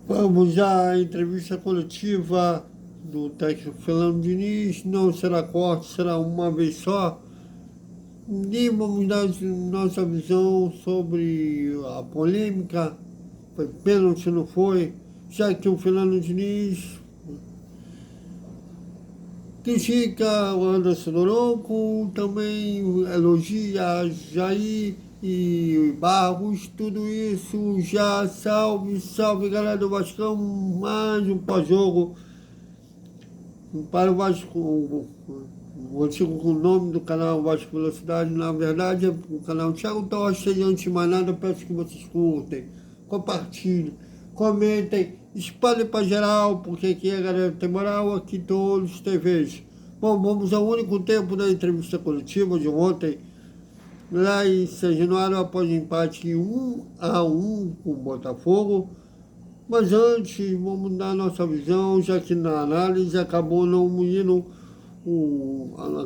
Vamos à entrevista coletiva do técnico Fernando Diniz. Não será corte, será uma vez só. E vamos dar nossa visão sobre a polêmica. Foi pênalti, não foi? Já que o Fernando Diniz critica o Anderson Noronco, também elogia Jair e Barros, tudo isso já. Salve, salve, galera do Vascão, mais um pós-jogo para o Vasco, o antigo nome do canal Vasco Velocidade, na verdade é o canal Thiago Tocha. E antes de mais nada, peço que vocês curtem, compartilhem, comentem, espalhem para geral, porque aqui a galera tem moral, aqui todos TVs. Bom, vamos ao único tempo da entrevista coletiva de ontem, lá em São Januário, após empate 1-1 com o Botafogo. Mas antes, vamos dar nossa visão, já que na análise acabou não indo,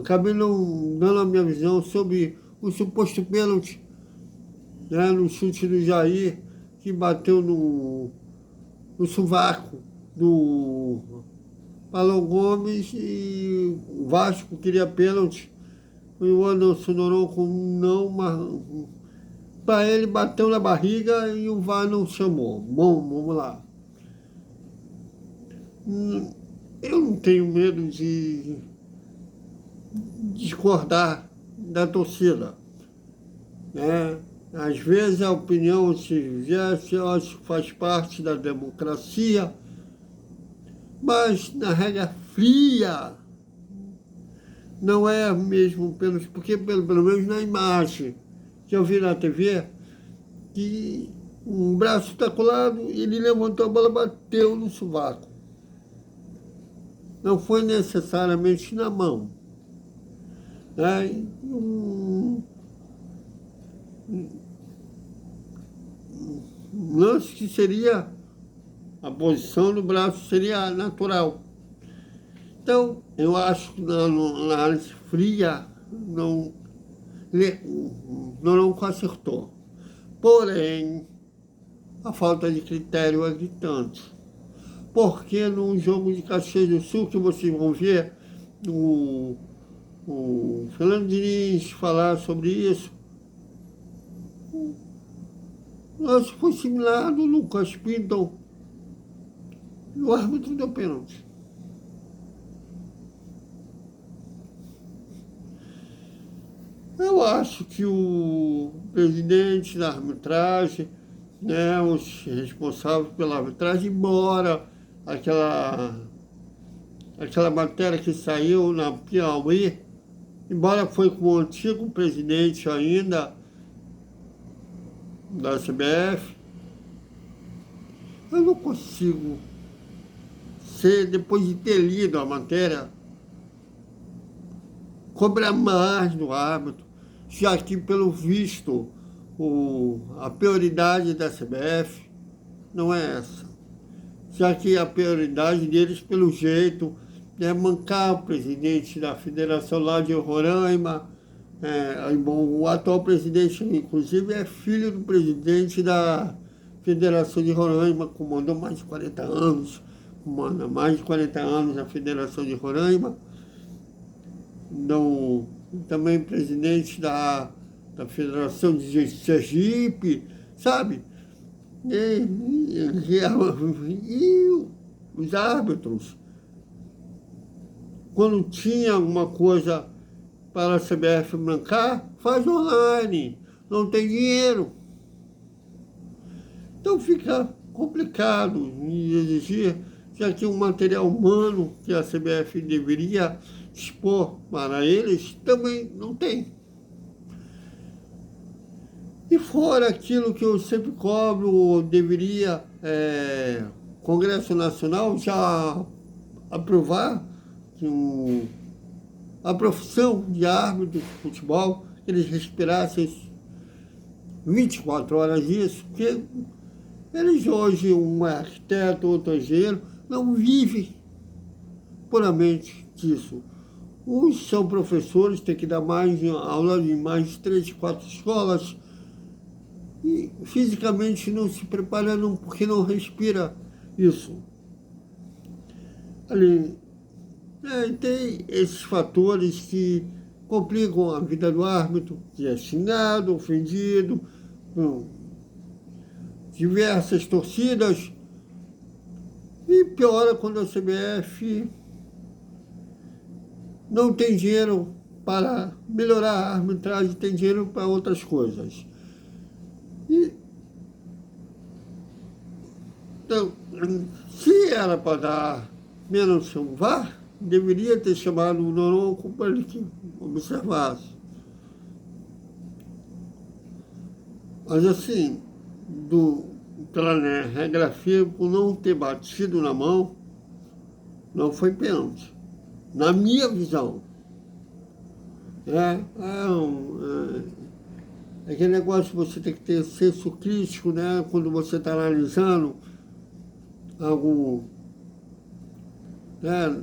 acabei não dando a minha visão sobre o suposto pênalti, né, no chute do Jair, que bateu no sovaco do Paulo Gomes, e o Vasco queria pênalti. E o Anderson Noronco não, para ele bateu na barriga e o VAR não chamou. Bom, vamos lá. Eu não tenho medo de discordar da torcida, né? Às vezes a opinião se exerce, eu acho que faz parte da democracia, mas na regra fria não é mesmo pênalti, porque pelo menos na imagem que eu vi na TV, que um braço está colado, ele levantou a bola, bateu no sovaco. Não foi necessariamente na mão. Um lance que seria, a posição do braço seria natural. Então, eu acho que na análise fria não acertou. Porém, a falta de critério é gritante. Porque num jogo de Caxias do Sul, que vocês vão ver o Fernando Diniz falar sobre isso, o lance foi similar do Lucas Pinto, e o árbitro deu pênalti. Eu acho que o presidente da arbitragem, né, os responsáveis pela arbitragem, embora aquela matéria que saiu na Piauí, embora foi com o antigo presidente ainda da CBF, eu não consigo depois de ter lido a matéria, cobrar mais do árbitro, já que, pelo visto, a prioridade da CBF não é essa. Já que a prioridade deles, pelo jeito, é mancar o presidente da federação lá de Roraima. O atual presidente, inclusive, é filho do presidente da federação de Roraima, comanda mais de 40 anos a federação de Roraima. Também presidente da Federação de Sergipe, sabe? E os árbitros, quando tinha alguma coisa para a CBF bancar, faz online, não tem dinheiro. Então fica complicado em exigir, já que o material humano que a CBF deveria expor para eles também não tem. E fora aquilo que eu sempre cobro, deveria o Congresso Nacional já aprovar que a profissão de árbitro de futebol, eles respirassem 24 horas disso, porque eles hoje, um arquiteto, outro engenheiro, não vivem puramente disso. Uns são professores, têm que dar aula em mais de 3, 4 escolas, e fisicamente não se preparam porque não respira isso. Ali, tem esses fatores que complicam a vida do árbitro, que é xingado, ofendido, com diversas torcidas, e piora quando a CBF não tem dinheiro para melhorar a arbitragem, tem dinheiro para outras coisas. Então, se era para dar menos um VAR, deveria ter chamado o Noronco para ele que observasse. Mas assim, pela regra FIFA, por não ter batido na mão, não foi pênalti. Na minha visão. Aquele negócio que você tem que ter senso crítico, né? Quando você está analisando algo, né?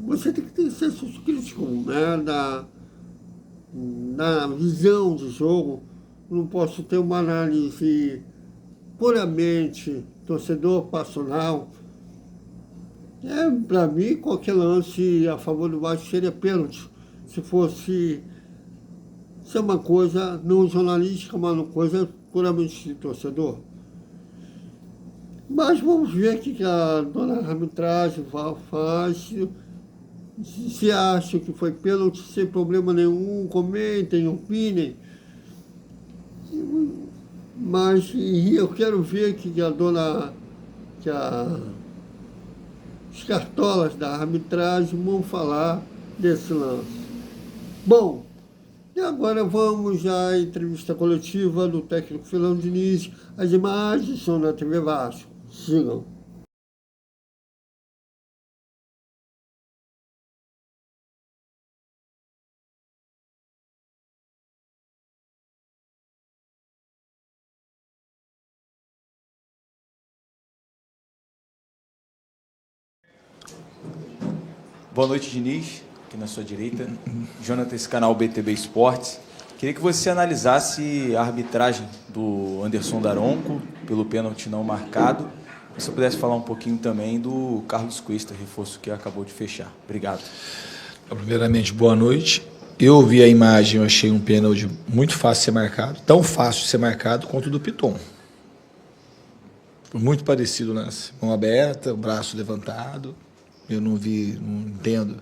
Você tem que ter senso crítico, né? Da visão de jogo. Não posso ter uma análise puramente torcedor passional. Para mim, qualquer lance a favor do Vasco seria pênalti. Se fosse uma coisa não jornalística, mas uma coisa puramente de torcedor. Mas vamos ver o que a dona arbitragem faz. Se acha que foi pênalti, sem problema nenhum, comentem, opinem. Mas eu quero ver que os cartolas da arbitragem vão falar desse lance. Bom, e agora vamos à entrevista coletiva do técnico Fernando Diniz. As imagens são da TV Vasco. Sigam. Boa noite, Diniz, aqui na sua direita. Jonathan, esse canal BTB Esportes. Queria que você analisasse a arbitragem do Anderson Daronco pelo pênalti não marcado. Se você pudesse falar um pouquinho também do Carlos Cuesta, reforço que acabou de fechar. Obrigado. Primeiramente, boa noite. Eu vi a imagem, eu achei um pênalti muito fácil de ser marcado, tão fácil de ser marcado quanto o do Piton. Foi muito parecido o lance. Mão aberta, o braço levantado. Eu não vi, não entendo.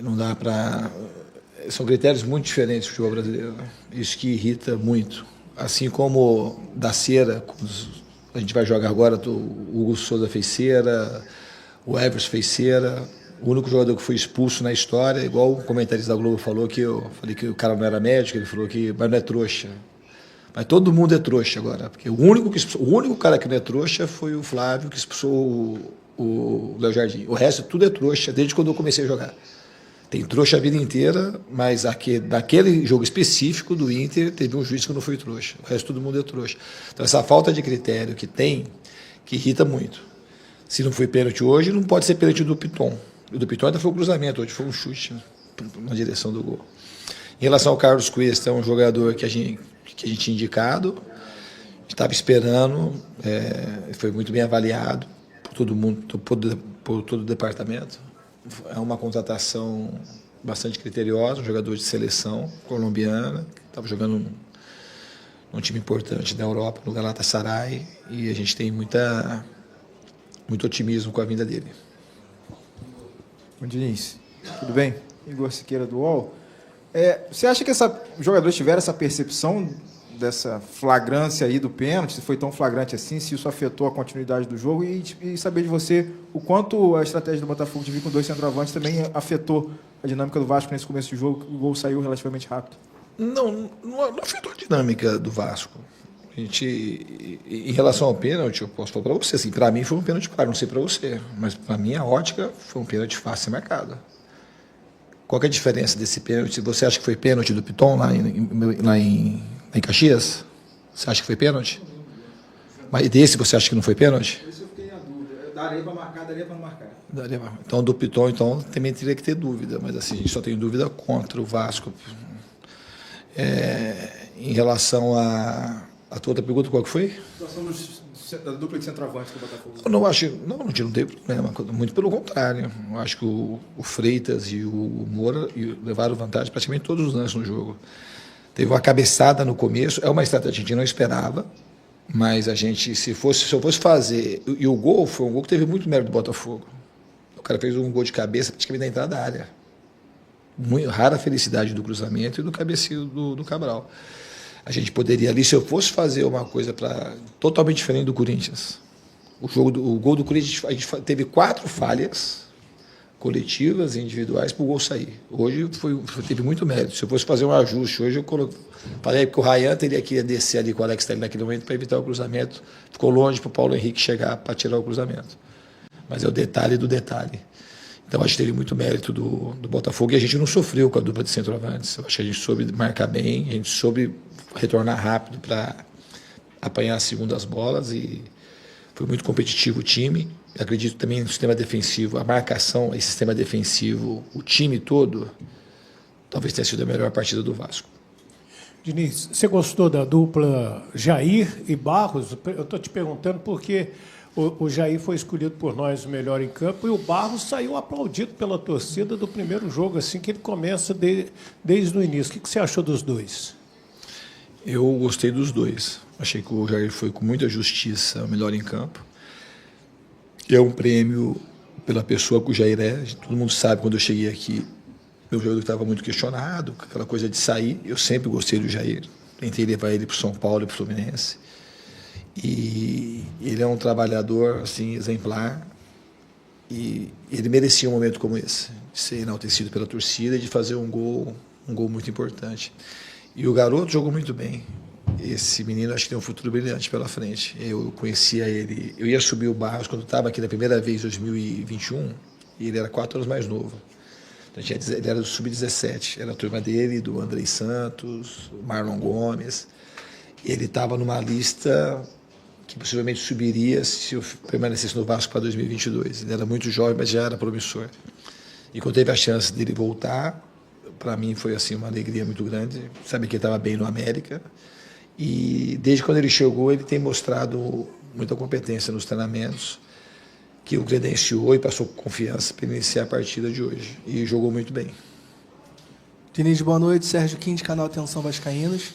Não dá para... São critérios muito diferentes do futebol brasileiro. Né? Isso que irrita muito. Assim como da cera, a gente vai jogar agora, o Hugo Souza fez cera, o Everson fez cera. O único jogador que foi expulso na história, igual o comentarista da Globo falou, que eu falei que o cara não era médico, ele falou que mas não é trouxa. Mas todo mundo é trouxa agora, porque o único cara que não é trouxa foi o Flávio, que expulsou o Léo Jardim. O resto tudo é trouxa, desde quando eu comecei a jogar. Tem trouxa a vida inteira, mas naquele jogo específico do Inter, teve um juiz que não foi trouxa. O resto todo mundo é trouxa. Então essa falta de critério que tem, que irrita muito. Se não foi pênalti hoje, não pode ser pênalti do Piton. O do Piton ainda foi um cruzamento, hoje foi um chute na direção do gol. Em relação ao Carlos Cuesta, é um jogador que a gente tinha indicado, estava esperando, foi muito bem avaliado por todo mundo, por todo o departamento. É uma contratação bastante criteriosa, um jogador de seleção colombiana, que estava jogando num time importante da Europa, no Galatasaray, e a gente tem muito otimismo com a vinda dele. Bom, Diniz, tudo bem? Igor Siqueira do UOL. Você acha que os jogadores tiveram essa percepção dessa flagrância aí do pênalti, se foi tão flagrante assim, se isso afetou a continuidade do jogo e saber de você o quanto a estratégia do Botafogo de vir com 2 centroavantes também afetou a dinâmica do Vasco nesse começo de jogo, que o gol saiu relativamente rápido? Não afetou a dinâmica do Vasco. Em relação ao pênalti, eu posso falar para você, assim, para mim foi um pênalti claro, não sei para você, mas para mim a ótica foi um pênalti fácil de ser marcado. Qual que é a diferença desse pênalti? Você acha que foi pênalti do Piton lá em Caxias? Você acha que foi pênalti? Mas desse você acha que não foi pênalti? Isso eu fiquei na dúvida. Daria para marcar, daria para não marcar. Então, do Piton, também teria que ter dúvida, mas assim, a gente só tem dúvida contra o Vasco. Em relação A tua outra pergunta qual que foi? Da dupla de centroavante do Botafogo. Eu não acho, não, a gente não teve problema, muito pelo contrário. Eu acho que o Freitas e o Moura levaram vantagem praticamente todos os lances no jogo. Teve uma cabeçada no começo, é uma estratégia que a gente não esperava, mas a gente, se eu fosse fazer, e o gol foi um gol que teve muito mérito do Botafogo. O cara fez um gol de cabeça praticamente na entrada da área. Muito rara felicidade do cruzamento e do cabeceio do Cabral. A gente poderia ali, se eu fosse fazer uma coisa totalmente diferente do Corinthians. O gol do Corinthians, a gente teve 4 falhas coletivas e individuais para o gol sair. Hoje teve muito mérito. Se eu fosse fazer um ajuste, hoje eu falei que o Ryan teria que descer ali com o Alex Telles naquele momento para evitar o cruzamento. Ficou longe para o Paulo Henrique chegar para tirar o cruzamento. Mas é o detalhe do detalhe. Então, acho que teve muito mérito do Botafogo e a gente não sofreu com a dupla de centroavantes. Eu acho que a gente soube marcar bem, a gente soube retornar rápido para apanhar as segundas bolas e foi muito competitivo o time. Eu acredito também no sistema defensivo, a marcação, esse sistema defensivo, o time todo, talvez tenha sido a melhor partida do Vasco. Diniz, você gostou da dupla Jair e Barros? Eu estou te perguntando porque o Jair foi escolhido por nós o melhor em campo e o Barros saiu aplaudido pela torcida do primeiro jogo, assim que ele começa desde o início. O que você achou dos dois? Eu gostei dos dois. Achei que o Jair foi com muita justiça o melhor em campo. É um prêmio pela pessoa que o Jair é. Todo mundo sabe, quando eu cheguei aqui, meu jogador estava muito questionado, aquela coisa de sair. Eu sempre gostei do Jair. Tentei levar ele para o São Paulo e para o Fluminense. E ele é um trabalhador assim, exemplar. E ele merecia um momento como esse, de ser enaltecido pela torcida e de fazer um gol muito importante. E o garoto jogou muito bem. Esse menino acho que tem um futuro brilhante pela frente. Eu conhecia ele, eu ia subir o Barros quando estava aqui na primeira vez, em 2021, e ele era 4 anos mais novo. Então, ele era do Sub-17, era a turma dele, do Andrei Santos, Marlon Gomes. Ele estava numa lista que possivelmente subiria se eu permanecesse no Vasco para 2022. Ele era muito jovem, mas já era promissor. E quando teve a chance dele voltar, para mim foi assim uma alegria muito grande, saber que ele estava bem no América. E desde quando ele chegou, ele tem mostrado muita competência nos treinamentos, que o credenciou e passou confiança para iniciar a partida de hoje. E jogou muito bem. Diniz, boa noite. Sérgio Quim, de canal Atenção Vascaínos.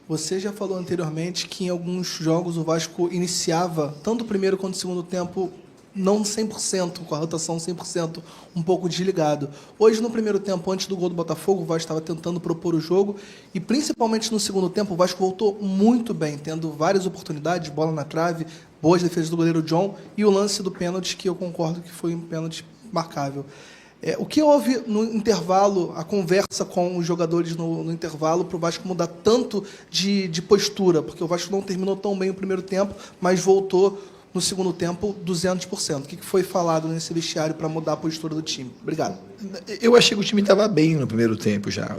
Você já falou anteriormente que em alguns jogos o Vasco iniciava, tanto o primeiro quanto o segundo tempo, não 100%, com a rotação 100%, um pouco desligado. Hoje, no primeiro tempo, antes do gol do Botafogo, o Vasco estava tentando propor o jogo e, principalmente no segundo tempo, o Vasco voltou muito bem, tendo várias oportunidades, bola na trave, boas defesas do goleiro John e o lance do pênalti, que eu concordo que foi um pênalti marcável. O que houve no intervalo, a conversa com os jogadores no intervalo, para o Vasco mudar tanto de postura? Porque o Vasco não terminou tão bem o primeiro tempo, mas voltou no segundo tempo 200%. O que foi falado nesse vestiário para mudar a postura do time? Obrigado. Eu achei que o time estava bem no primeiro tempo já.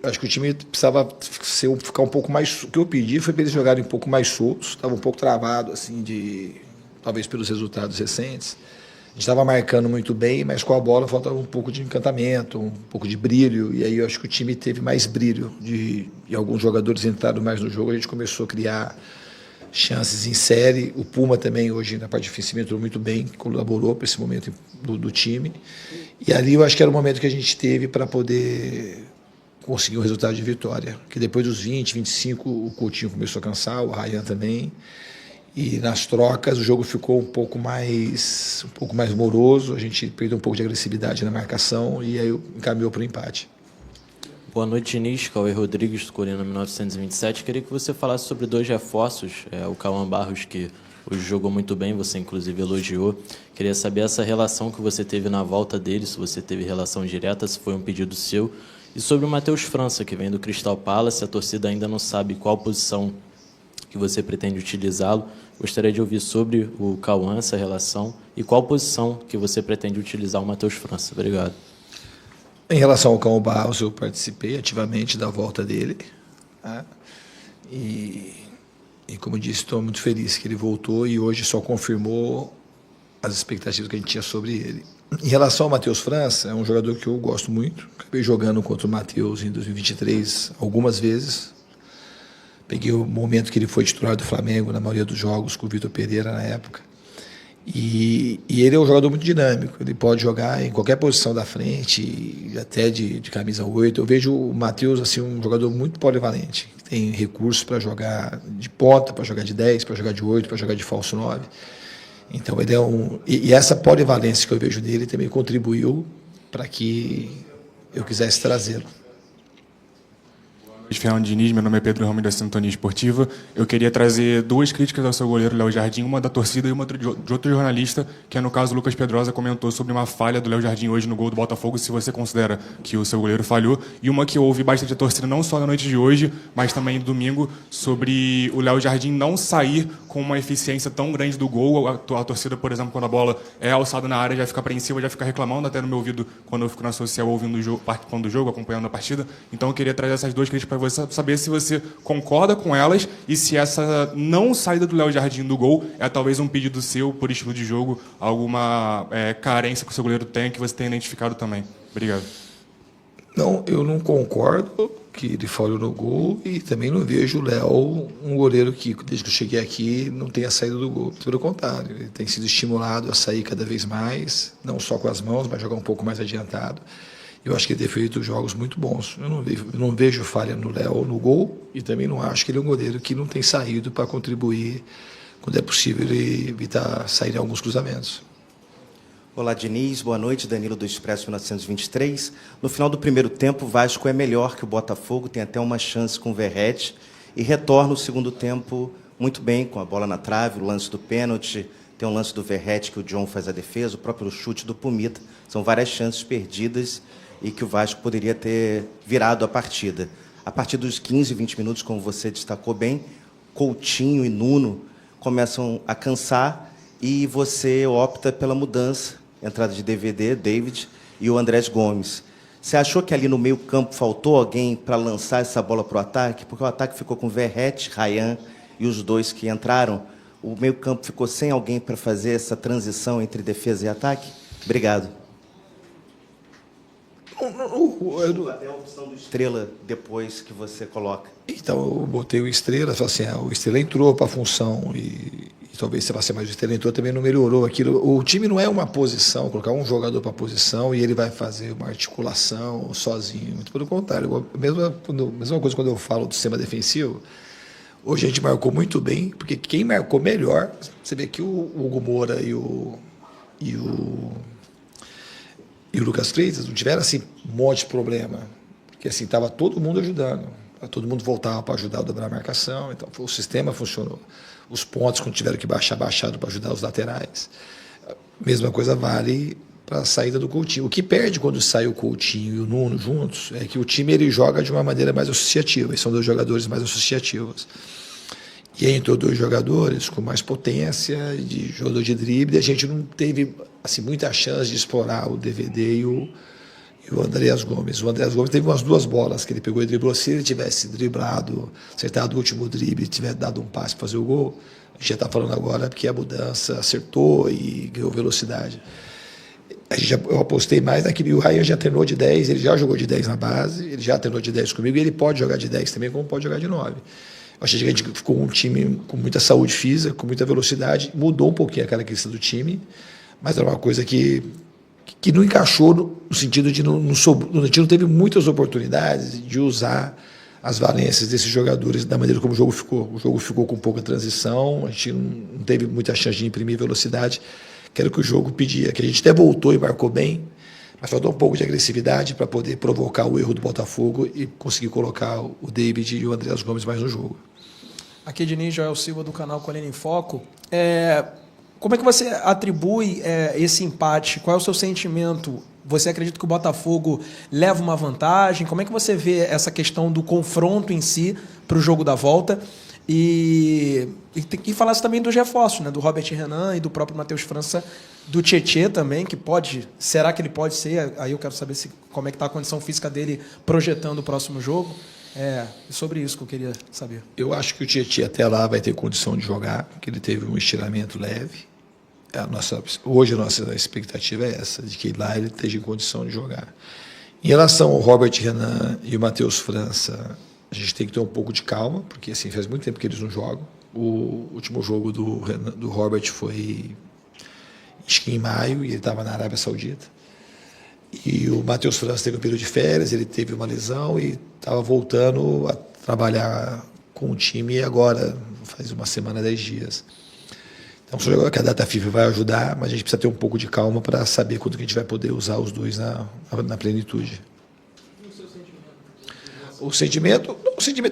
Acho que o time precisava ficar um pouco mais... O que eu pedi foi para eles jogarem um pouco mais soltos, estava um pouco travado, assim, talvez pelos resultados recentes. A gente estava marcando muito bem, mas com a bola faltava um pouco de encantamento, um pouco de brilho, e aí eu acho que o time teve mais brilho, e alguns jogadores entraram mais no jogo, a gente começou a criar chances em série. O Puma também hoje na parte defensiva entrou muito bem, colaborou para esse momento do time, e ali eu acho que era o momento que a gente teve para poder conseguir um resultado de vitória, que depois dos 20, 25 o Coutinho começou a cansar, o Ryan também. E nas trocas o jogo ficou um pouco mais moroso, a gente perdeu um pouco de agressividade na marcação e aí encaminhou para o empate. Boa noite, Diniz. Cauê Rodrigues, do Corinthians 1927. Queria que você falasse sobre 2 reforços. O Cauã Barros, que hoje jogou muito bem, você inclusive elogiou. Queria saber essa relação que você teve na volta dele, se você teve relação direta, se foi um pedido seu. E sobre o Matheus França, que vem do Crystal Palace, a torcida ainda não sabe qual posição que você pretende utilizá-lo. Gostaria de ouvir sobre o Cauã, essa relação, e qual posição que você pretende utilizar o Matheus França. Obrigado. Em relação ao Cauã Barros, eu participei ativamente da volta dele. Tá? E como eu disse, estou muito feliz que ele voltou e hoje só confirmou as expectativas que a gente tinha sobre ele. Em relação ao Matheus França, é um jogador que eu gosto muito. Acabei jogando contra o Matheus em 2023 algumas vezes. Peguei o momento que ele foi titular do Flamengo na maioria dos jogos com o Vitor Pereira na época. E ele é um jogador muito dinâmico. Ele pode jogar em qualquer posição da frente, até de camisa 8. Eu vejo o Matheus assim, um jogador muito polivalente. Tem recursos para jogar de ponta, para jogar de 10, para jogar de 8, para jogar de falso 9. Então ele é e essa polivalência que eu vejo nele também contribuiu para que eu quisesse trazê-lo. Fernando Diniz, meu nome é Pedro Ramos da Sintonia Esportiva. Eu queria trazer duas críticas ao seu goleiro Léo Jardim, uma da torcida e uma de outro jornalista, que é no caso o Lucas Pedrosa, comentou sobre uma falha do Léo Jardim hoje no gol do Botafogo, se você considera que o seu goleiro falhou, e uma que eu ouvi bastante a torcida não só na noite de hoje, mas também no domingo, sobre o Léo Jardim não sair com uma eficiência tão grande do gol. A torcida, por exemplo, quando a bola é alçada na área, já fica apreensiva, já fica reclamando, até no meu ouvido, quando eu fico na social ouvindo o jogo, participando do jogo, acompanhando a partida. Então eu queria trazer essas duas críticas para você, saber se você concorda com elas e se essa não saída do Léo Jardim do gol é talvez um pedido seu por estilo de jogo, alguma carência que o seu goleiro tem que você tenha identificado também. Obrigado. Não, eu não concordo que ele falhou no gol e também não vejo o Léo um goleiro que, desde que eu cheguei aqui, não tenha saído do gol. Pelo contrário, ele tem sido estimulado a sair cada vez mais, não só com as mãos, mas jogar um pouco mais adiantado. Eu acho que ele tem feito jogos muito bons. Eu não vejo falha no Léo no gol e também não acho que ele é um goleiro que não tem saído para contribuir quando é possível ele evitar sair em alguns cruzamentos. Olá, Diniz. Boa noite. Danilo do Expresso 1923. No final do primeiro tempo, o Vasco é melhor que o Botafogo, tem até uma chance com o Verratti e retorna o segundo tempo muito bem, com a bola na trave, o lance do pênalti, tem um lance do Verratti que o John faz a defesa, o próprio chute do Pumita. São várias chances perdidas e que o Vasco poderia ter virado a partida. A partir dos 15, 20 minutos, como você destacou bem, Coutinho e Nuno começam a cansar e você opta pela mudança, entrada de DVD, David e o Andrés Gomes. Você achou que ali no meio campo faltou alguém para lançar essa bola para o ataque? Porque o ataque ficou com Verratti, Ryan e os dois que entraram. O meio campo ficou sem alguém para fazer essa transição entre defesa e ataque? Obrigado. Até a opção do Estrela depois que você coloca. Então eu botei o Estrela, falei assim, o Estrela entrou para a função e talvez se você mais o Estrela entrou também não melhorou aquilo. O time não é uma posição, colocar um jogador para a posição e ele vai fazer uma articulação sozinho. Muito pelo contrário. Mesma coisa quando eu falo do sistema defensivo. Hoje a gente marcou muito bem, porque quem marcou melhor, você vê que o Hugo Moura e o Lucas Freitas não tiveram assim um monte de problema, porque assim estava todo mundo ajudando, todo mundo voltava para ajudar a dobrar a marcação, então o sistema funcionou. Os pontos, quando tiveram que baixaram para ajudar os laterais. Mesma coisa vale para a saída do Coutinho. O que perde quando sai o Coutinho e o Nuno juntos é que o time ele joga de uma maneira mais associativa, eles são dois jogadores mais associativos. E aí entrou dois jogadores com mais potência, de jogador de drible, e a gente não teve assim, muita chance de explorar o DVD e o Andreas Gomes. O Andreas Gomes teve umas duas bolas que ele pegou e driblou. Se ele tivesse driblado, acertado o último drible, tivesse dado um passe para fazer o gol, a gente já está falando agora porque a mudança acertou e ganhou velocidade. Eu apostei mais naquele. O Ryan já treinou de 10, ele já jogou de 10 na base, ele já treinou de 10 comigo e ele pode jogar de 10 também, como pode jogar de 9. Eu achei que a gente ficou um time com muita saúde física, com muita velocidade, mudou um pouquinho a característica do time, mas era uma coisa que não encaixou no sentido de a gente não teve muitas oportunidades de usar as valências desses jogadores da maneira como o jogo ficou. O jogo ficou com pouca transição, a gente não teve muita chance de imprimir velocidade, que era o que o jogo pedia, que a gente até voltou e marcou bem, mas faltou um pouco de agressividade para poder provocar o erro do Botafogo e conseguir colocar o David e o Andreas Gomes mais no jogo. Aqui, Diniz, Joel Silva, do canal Colina em Foco. Como é que você atribui esse empate? Qual é o seu sentimento? Você acredita que o Botafogo leva uma vantagem? Como é que você vê essa questão do confronto em si para o jogo da volta? E falasse também dos reforços, né? Do Robert Renan e do próprio Matheus França, do Tietê também, que pode... Será que ele pode ser? Aí eu quero saber como é que está a condição física dele projetando o próximo jogo. Sobre isso que eu queria saber. Eu acho que o Tietê até lá vai ter condição de jogar, porque ele teve um estiramento leve. Hoje a nossa expectativa é essa, de que lá ele esteja em condição de jogar. Em relação ao Robert Renan e o Matheus França, A gente tem que ter um pouco de calma, porque assim, faz muito tempo que eles não jogam. O último jogo do Robert foi acho que em maio, e ele estava na Arábia Saudita. E o Matheus França teve um período de férias, ele teve uma lesão e estava voltando a trabalhar com o time agora, faz uma semana, 10 dias. Então, só agora que a data FIFA vai ajudar, mas a gente precisa ter um pouco de calma para saber quando que a gente vai poder usar os dois na plenitude. O sentimento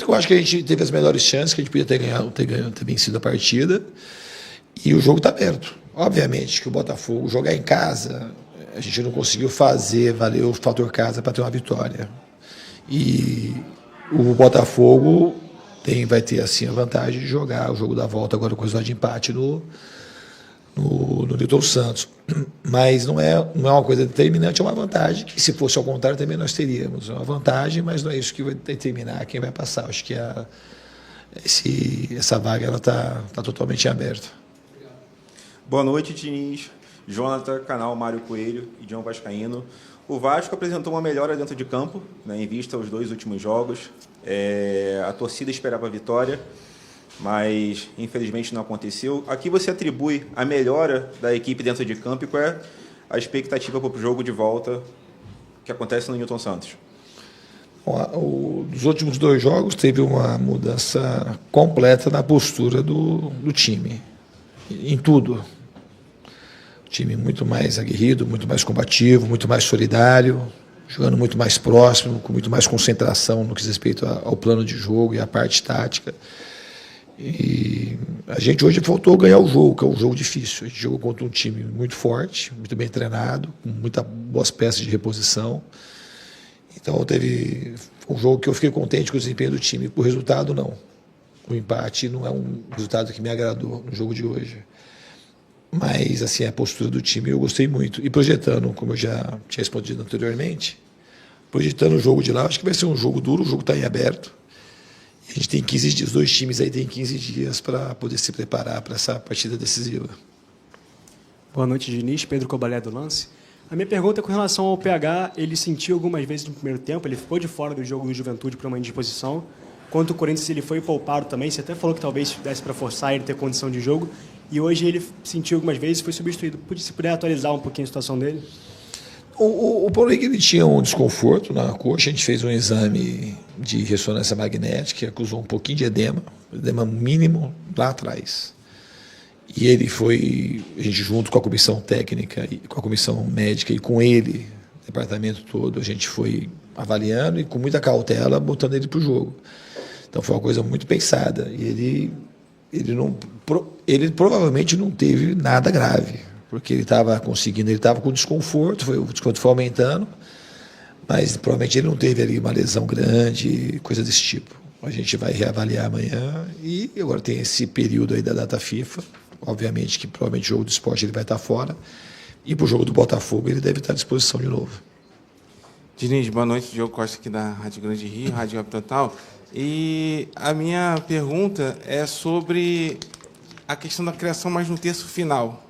que eu acho que a gente teve as melhores chances, que a gente podia ter vencido a partida, e o jogo está aberto. Obviamente que o Botafogo jogar em casa, a gente não conseguiu fazer valer o fator casa para ter uma vitória. E o Botafogo vai ter assim a vantagem de jogar o jogo da volta agora com o resultado de empate no Newton Santos. Mas não é uma coisa determinante, é uma vantagem que, se fosse ao contrário, também nós teríamos. É uma vantagem, mas não é isso que vai determinar quem vai passar. Acho que essa vaga está totalmente aberta. Boa noite, Diniz, Jonathan, canal Mário Coelho e John Vascaíno. O Vasco apresentou uma melhora dentro de campo, né, em vista aos 2 últimos jogos. A torcida esperava a vitória, mas infelizmente não aconteceu. Aqui você atribui a melhora da equipe dentro de campo e qual é a expectativa para o jogo de volta que acontece no Newton Santos? Dos últimos 2 jogos teve uma mudança completa na postura do time, em tudo. O time muito mais aguerrido, muito mais combativo, muito mais solidário, jogando muito mais próximo, com muito mais concentração no que diz respeito ao plano de jogo e à parte tática. E a gente hoje faltou ganhar o jogo, que é um jogo difícil. A gente jogou contra um time muito forte, muito bem treinado, com muitas boas peças de reposição. Então teve um jogo que eu fiquei contente com o desempenho do time. Por resultado, não. O empate não é um resultado que me agradou no jogo de hoje. Mas, assim, a postura do time eu gostei muito. E projetando, como eu já tinha respondido anteriormente, projetando o jogo de lá, acho que vai ser um jogo duro, o jogo está em aberto. A gente tem 15 dias, os 2 times aí têm 15 dias para poder se preparar para essa partida decisiva. Boa noite, Diniz. Pedro Cobalé do Lance. A minha pergunta é com relação ao PH. Ele sentiu algumas vezes no primeiro tempo, ele ficou de fora do jogo do Juventude para uma indisposição. Quanto o Corinthians, ele foi poupado também. Você até falou que talvez desse para forçar ele ter condição de jogo. E hoje ele sentiu algumas vezes e foi substituído. Se puder atualizar um pouquinho a situação dele? O Paulo Henrique, ele tinha um desconforto na coxa. A gente fez um exame de ressonância magnética que acusou um pouquinho de edema mínimo lá atrás. E ele foi, a gente junto com a comissão técnica, e com a comissão médica e com ele, o departamento todo, a gente foi avaliando e com muita cautela botando ele para o jogo. Então foi uma coisa muito pensada. E ele provavelmente não teve nada grave, porque ele estava com desconforto, o desconforto foi aumentando, mas provavelmente ele não teve ali uma lesão grande, coisa desse tipo. A gente vai reavaliar amanhã e agora tem esse período aí da data FIFA, obviamente que provavelmente o jogo do esporte ele vai estar fora, e para o jogo do Botafogo ele deve estar à disposição de novo. Diniz, boa noite, Diogo Costa aqui da Rádio Grande Rio, Rádio Web Total. E a minha pergunta é sobre a questão da criação mais no terço final.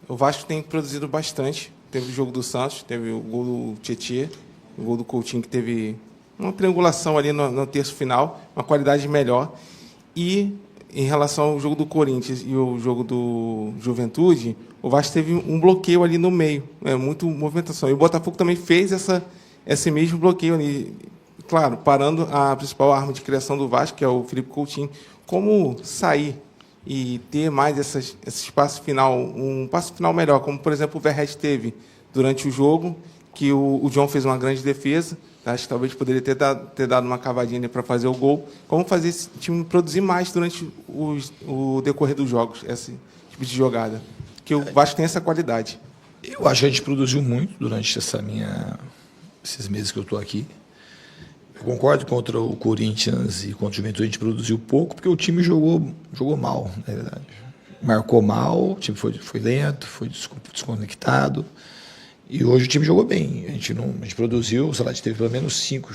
O Vasco tem produzido bastante. Teve o jogo do Santos, teve o gol do Tietê, o gol do Coutinho, que teve uma triangulação ali no terço final, uma qualidade melhor. E em relação ao jogo do Corinthians e o jogo do Juventude, o Vasco teve um bloqueio ali no meio, muito movimentação. E o Botafogo também fez esse mesmo bloqueio ali, claro, parando a principal arma de criação do Vasco, que é o Felipe Coutinho. Como sair e ter mais esse espaço final, um passo final melhor, como, por exemplo, o Verratti teve durante o jogo, que o John fez uma grande defesa, acho que talvez poderia ter dado uma cavadinha para fazer o gol. Como fazer esse time produzir mais durante o decorrer dos jogos, esse tipo de jogada? Que o Vasco tem essa qualidade. Eu acho que a gente produziu muito durante esses meses que eu estou aqui. Eu concordo contra o Corinthians e contra o Juventude, a gente produziu pouco, porque o time jogou mal, na verdade. Marcou mal, o time foi lento, foi desconectado. E hoje o time jogou bem. A gente produziu, sei lá, a gente teve pelo menos 5,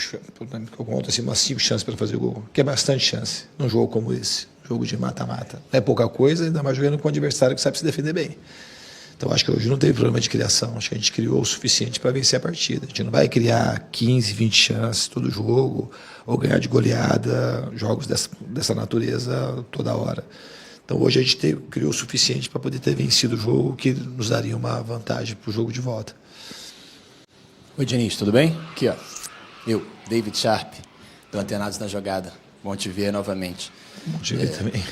eu conto assim, umas 5 chances para fazer gol, que é bastante chance num jogo como esse, jogo de mata-mata. Não é pouca coisa, ainda mais jogando com um adversário que sabe se defender bem. Então, acho que hoje não teve problema de criação. Acho que a gente criou o suficiente para vencer a partida. A gente não vai criar 15, 20 chances todo jogo ou ganhar de goleada, jogos dessa natureza toda hora. Então, hoje a gente criou o suficiente para poder ter vencido o jogo, que nos daria uma vantagem para o jogo de volta. Oi, Diniz, tudo bem? Aqui, ó. Eu, David Sharp, do Antenados na Jogada. Bom te ver novamente. Bom te ver também.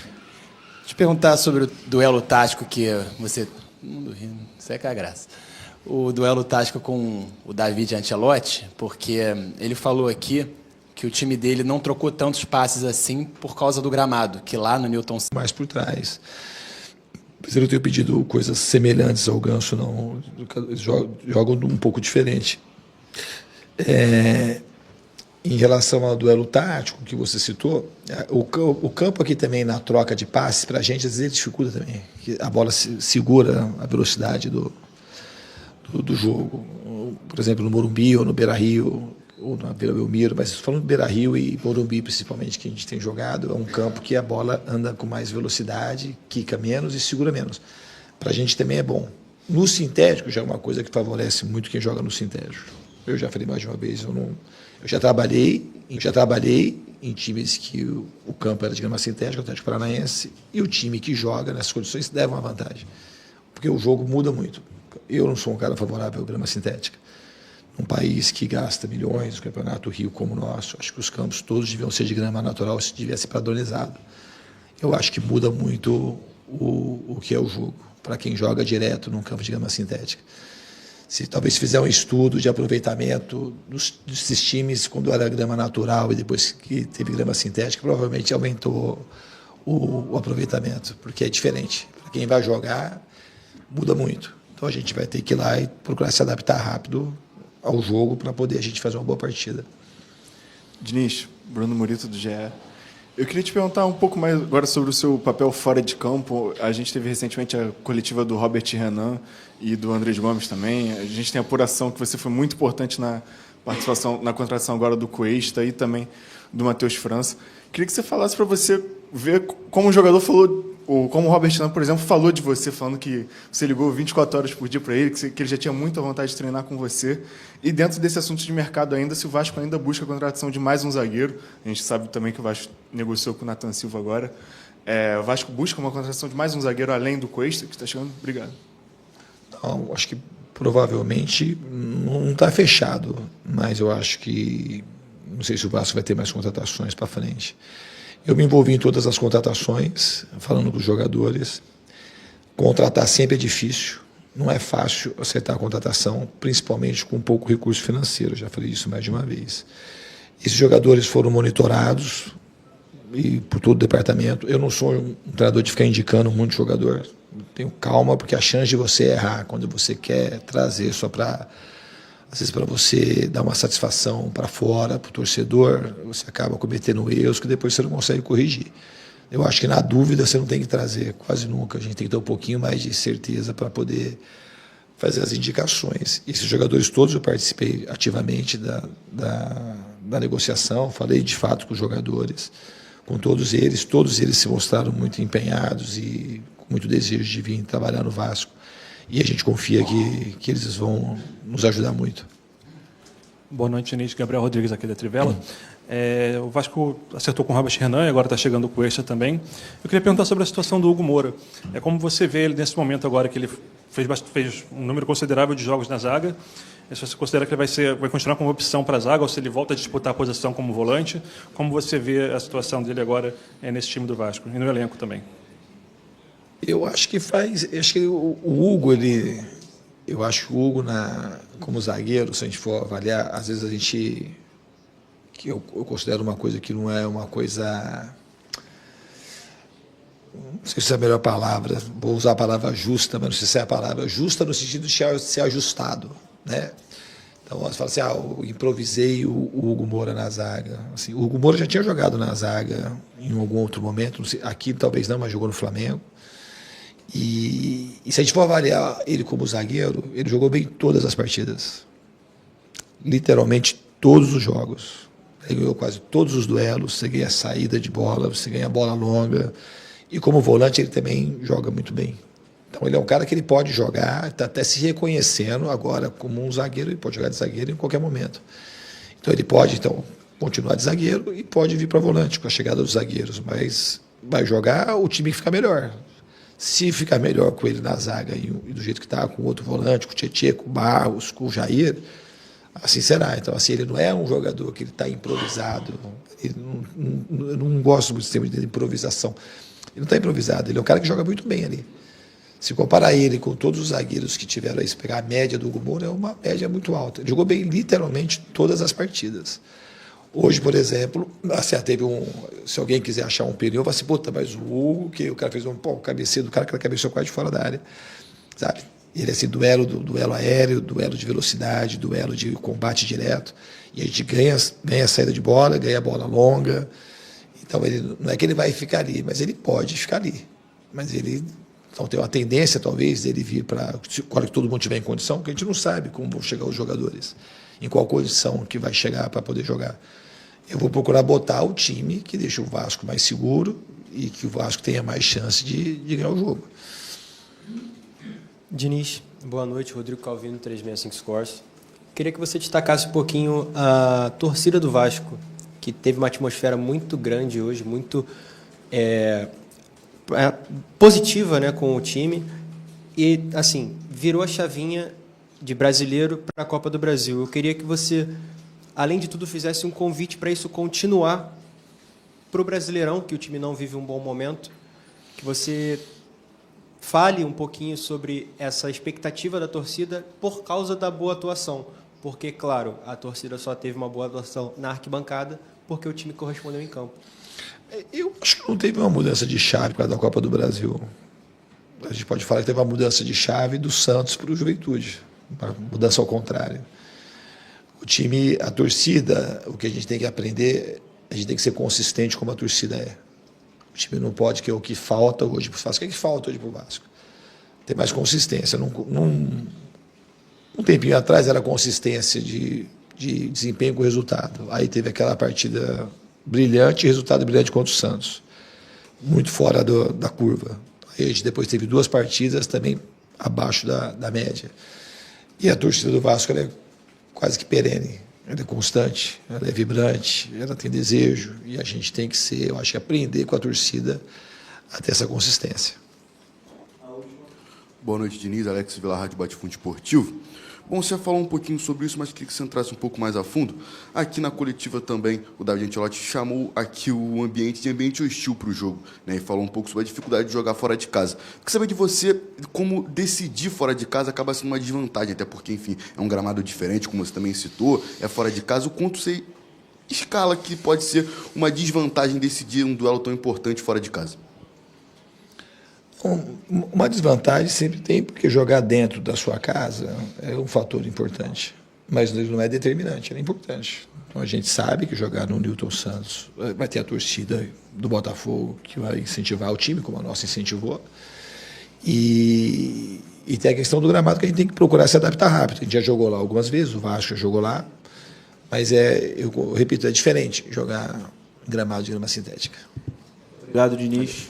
Te perguntar sobre o duelo tático que você... Isso é que é a graça. O duelo tático com o David Ancelotti, porque ele falou aqui que o time dele não trocou tantos passes assim por causa do gramado, que lá no Newton... Mais por trás. Mas eu não tenho pedido coisas semelhantes ao Ganso, não. Eles jogam um pouco diferente. Em relação ao duelo tático que você citou, o campo aqui também na troca de passes, para a gente, às vezes ele dificulta também. A bola segura a velocidade do jogo. Por exemplo, no Morumbi ou no Beira-Rio, ou na Vila Belmiro, mas falando do Beira-Rio e Morumbi principalmente, que a gente tem jogado, é um campo que a bola anda com mais velocidade, quica menos e segura menos. Para a gente também é bom. No sintético já é uma coisa que favorece muito quem joga no sintético. Eu já falei mais de uma vez, eu já trabalhei em times que o campo era de grama sintética, o Atlético Paranaense, e o time que joga nessas condições leva uma vantagem, porque o jogo muda muito. Eu não sou um cara favorável à grama sintética. Um país que gasta milhões, o Campeonato Rio como o nosso, acho que os campos todos deviam ser de grama natural, se tivesse padronizado. Eu acho que muda muito o que é o jogo, para quem joga direto num campo de grama sintética. Se talvez fizer um estudo de aproveitamento desses times quando era grama natural e depois que teve grama sintética, provavelmente aumentou o aproveitamento, porque é diferente. Para quem vai jogar, muda muito. Então a gente vai ter que ir lá e procurar se adaptar rápido ao jogo para poder a gente fazer uma boa partida. Diniz, Bruno Murito do GE. Eu queria te perguntar um pouco mais agora sobre o seu papel fora de campo. A gente teve recentemente a coletiva do Robert Renan e do Andrés Gomes também. A gente tem a apuração que você foi muito importante na participação, na contratação agora do Cuesta e também do Matheus França. Queria que você falasse para você ver como o jogador falou, ou como o Robert Renan, por exemplo, falou de você, falando que você ligou 24 horas por dia para ele, que ele já tinha muita vontade de treinar com você. E dentro desse assunto de mercado ainda, se o Vasco ainda busca a contratação de mais um zagueiro, a gente sabe também que o Vasco negociou com o Nathan Silva agora, o Vasco busca uma contratação de mais um zagueiro além do Cuesta, que está chegando? Obrigado. Não, acho que provavelmente não está fechado, mas eu acho que não sei se o Vasco vai ter mais contratações para frente. Eu me envolvi em todas as contratações, falando com os jogadores. Contratar sempre é difícil, não é fácil acertar a contratação, principalmente com pouco recurso financeiro, já falei isso mais de uma vez. Esses jogadores foram monitorados e por todo o departamento. Eu não sou um treinador de ficar indicando muito jogador, tenho calma, porque a chance de você errar quando você quer trazer só para, às vezes, para você dar uma satisfação para fora, para o torcedor, você acaba cometendo erros que depois você não consegue corrigir. Eu acho que na dúvida você não tem que trazer quase nunca, a gente tem que ter um pouquinho mais de certeza para poder fazer as indicações. Esses jogadores todos eu participei ativamente da negociação, falei de fato com os jogadores, com todos eles se mostraram muito empenhados e com muito desejo de vir trabalhar no Vasco. E a gente confia que eles vão nos ajudar muito. Boa noite, Diniz. Gabriel Rodrigues aqui da Trivela. O Vasco acertou com o Robert Renan e agora está chegando o Cuesta também. Eu queria perguntar sobre a situação do Hugo Moura. Como você vê ele nesse momento agora que ele fez um número considerável de jogos na zaga? Se você considera que ele vai continuar como opção para a zaga ou se ele volta a disputar a posição como volante? Como você vê a situação dele agora nesse time do Vasco e no elenco também? Eu acho que o Hugo, eu acho que o Hugo como zagueiro, se a gente for avaliar, às vezes que eu considero uma coisa que não é uma coisa, não sei se é a melhor palavra, vou usar a palavra justa, mas não sei se é a palavra justa no sentido de ser ajustado, né? Então, você fala assim, eu improvisei o Hugo Moura na zaga. Assim, o Hugo Moura já tinha jogado na zaga em algum outro momento, não sei, aqui talvez não, mas jogou no Flamengo. E se a gente for avaliar ele como zagueiro, ele jogou bem todas as partidas. Literalmente todos os jogos. Ele ganhou quase todos os duelos, você ganha saída de bola, você ganha bola longa. E como volante ele também joga muito bem. Então ele é um cara que ele pode jogar, está até se reconhecendo agora como um zagueiro, ele pode jogar de zagueiro em qualquer momento. Então ele pode continuar de zagueiro e pode vir para volante com a chegada dos zagueiros, mas vai jogar o time que fica melhor. Se ficar melhor com ele na zaga e do jeito que está, com outro volante, com o Tietê, com o Barros, com o Jair, assim será. Então, assim, ele não é um jogador que ele está improvisado. Eu não gosto muito do sistema de improvisação. Ele não está improvisado, ele é um cara que joga muito bem ali. Se comparar ele com todos os zagueiros que tiveram aí, se pegar a média do Hugo Moura, é uma média muito alta. Ele jogou bem literalmente todas as partidas. Hoje, por exemplo, assim, teve se alguém quiser achar um pneu, vai assim, puta, mas o Hugo, que o cara fez o cabeceio do cara que cabeceou quase de fora da área, sabe? Ele é assim, duelo aéreo, duelo de velocidade, duelo de combate direto, e a gente ganha a saída de bola, ganha a bola longa. Então, ele, não é que ele vai ficar ali, mas ele pode ficar ali. Mas ele... Então tem uma tendência, talvez, dele vir para... Agora que todo mundo estiver em condição, porque a gente não sabe como vão chegar os jogadores, em qual condição que vai chegar para poder jogar. Eu vou procurar botar o time que deixa o Vasco mais seguro e que o Vasco tenha mais chance de ganhar o jogo. Diniz, boa noite. Rodrigo Calvino, 365 Scores. Queria que você destacasse um pouquinho a torcida do Vasco, que teve uma atmosfera muito grande hoje, muito... positiva, né, com o time e, assim, virou a chavinha de brasileiro para a Copa do Brasil. Eu queria que você, além de tudo, fizesse um convite para isso continuar para o Brasileirão, que o time não vive um bom momento, que você fale um pouquinho sobre essa expectativa da torcida por causa da boa atuação, porque, claro, a torcida só teve uma boa atuação na arquibancada porque o time correspondeu em campo. Eu acho que não teve uma mudança de chave por causa da Copa do Brasil. A gente pode falar que teve uma mudança de chave do Santos para o Juventude, uma mudança ao contrário. O time, a torcida, o que a gente tem que aprender, a gente tem que ser consistente como a torcida é. O time não pode, que é o que falta hoje para o Vasco. O que é que falta hoje para o Vasco? Ter mais consistência. Um tempinho atrás era consistência de desempenho com resultado. Aí teve aquela partida brilhante, resultado brilhante contra o Santos. Muito fora da curva. Aí a gente depois teve 2 partidas também abaixo da média. E a torcida do Vasco ela é quase que perene. Ela é constante, ela é vibrante, ela tem desejo. E a gente tem que ser, eu acho que aprender com a torcida a ter essa consistência. Boa noite, Diniz. Alex Vilar, Rádio Bate-Fundo Esportivo. Bom, você falou um pouquinho sobre isso, mas queria que você entrasse um pouco mais a fundo. Aqui na coletiva também, o David Ancelotti chamou aqui o ambiente de ambiente hostil para o jogo, né? E falou um pouco sobre a dificuldade de jogar fora de casa. Queria saber de você como decidir fora de casa acaba sendo uma desvantagem, até porque, enfim, é um gramado diferente, como você também citou, é fora de casa. O quanto você escala que pode ser uma desvantagem decidir um duelo tão importante fora de casa? Uma desvantagem sempre tem, porque jogar dentro da sua casa é um fator importante, mas ele não é determinante, ele é importante. Então a gente sabe que jogar no Newton Santos vai ter a torcida do Botafogo que vai incentivar o time, como a nossa incentivou, e tem a questão do gramado que a gente tem que procurar se adaptar rápido. A gente já jogou lá algumas vezes, o Vasco já jogou lá, mas eu repito, é diferente jogar em gramado de grama sintética. Obrigado, Diniz.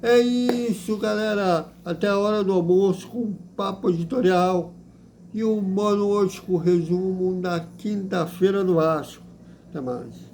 É isso, galera. Até a hora do almoço com papo editorial e um boa noite com o resumo da quinta-feira do Vasco. Até mais.